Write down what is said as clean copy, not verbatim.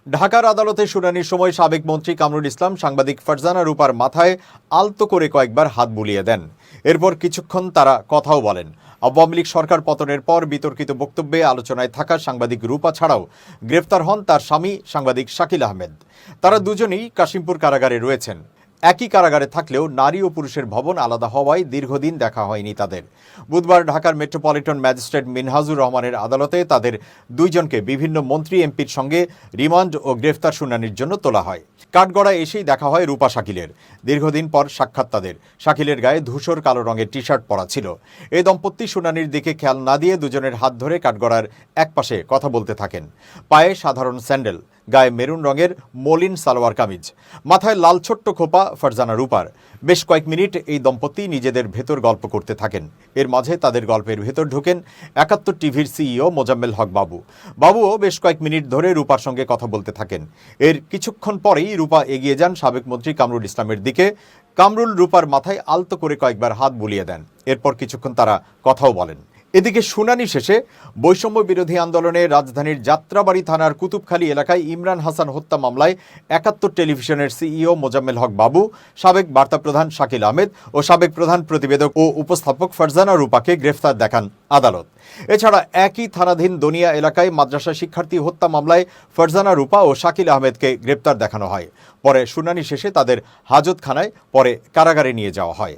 ঢাকার আদালতে শুনানির সময় সাবেক মন্ত্রী কামরুল ইসলাম সাংবাদিক ফারজানা রূপার মাথায় আলতো করে কয়েকবার হাত বুলিয়ে দেন। এরপর কিছুক্ষণ তারা কথাও বলেন। আওয়ামী লীগ সরকার পতনের পর বিতর্কিত বক্তব্যে আলোচনায় থাকা সাংবাদিক রূপা ছাড়াও গ্রেফতার হন তার স্বামী সাংবাদিক শাকিল আহমেদ। তারা দুজনেই কাশিমপুর কারাগারে রয়েছেন। একই কারাগারে থাকলেও নারী ও পুরুষের ভবন আলাদা হওয়ায় দীর্ঘদিন দেখা হয়নি তাদের। বুধবার ঢাকার মেট্রোপলিটন ম্যাজিস্ট্রেট মিনহাজুর রহমানের আদালতে তাদের দুইজনকে বিভিন্ন মন্ত্রী এমপির সঙ্গে রিমান্ড ও গ্রেফতার শুনানির জন্য তোলা হয়। কাঠগড়ায় এসেই দেখা হয় রূপা শাকিলের। দীর্ঘদিন পর সাক্ষাৎ তাদের। শাকিলের গায়ে ধূসর কালো রঙের টি শার্ট পরা ছিল। এই দম্পতি শুনানির দিকে খেয়াল না দিয়ে দুজনের হাত ধরে কাঠগড়ার একপাশে কথা বলতে থাকেন। পায়ে সাধারণ স্যান্ডেল, গায়ে মেরুন রঙের মলিন সালোয়ার কামিজ, মাথায় লাল ছোট্ট খোপা ফারজানা রূপার। বেশ কয়েক মিনিট এই দম্পতি নিজেদের ভেতর গল্প করতে থাকেন। এর মাঝে তাদের গল্পের ভেতর ঢোকেন ৭১ টিভির সিইও মোজাম্মেল হক বাবুও বেশ কয়েক মিনিট ধরে রূপার সঙ্গে কথা বলতে থাকেন। এর কিছুক্ষণ পরেই রূপা এগিয়ে যান সাবেক মন্ত্রী কামরুল ইসলামের দিকে। কামরুল রূপার মাথায় আলতো করে কয়েকবার হাত বুলিয়ে দেন। এরপর কিছুক্ষণ তারা কথাও বলেন। এদিকে শুনানি শেষে বৈষম্য বিরোধী আন্দোলনে রাজধানীর যাত্রাবাড়ি থানার কুতুবখালী এলাকায় ইমরান হাসান হত্যা মামলায় ৭১ টেলিভিশনের সিইও মোজাম্মেল হক বাবু, সাবেক বার্তা প্রধান শাকিল আহমেদ ও সাবেক প্রধান প্রতিবেদক ও উপস্থাপক ফারজানা রূপাকে গ্রেফতার দেখান আদালত। এছাড়া একই থানাধীন দনিয়া এলাকায় মাদ্রাসা শিক্ষার্থী হত্যা মামলায় ফারজানা রূপা ও শাকিল আহমেদকে গ্রেফতার দেখানো হয়। পরে শুনানি শেষে তাদের হাজতখানায় পরে কারাগারে নিয়ে যাওয়া হয়।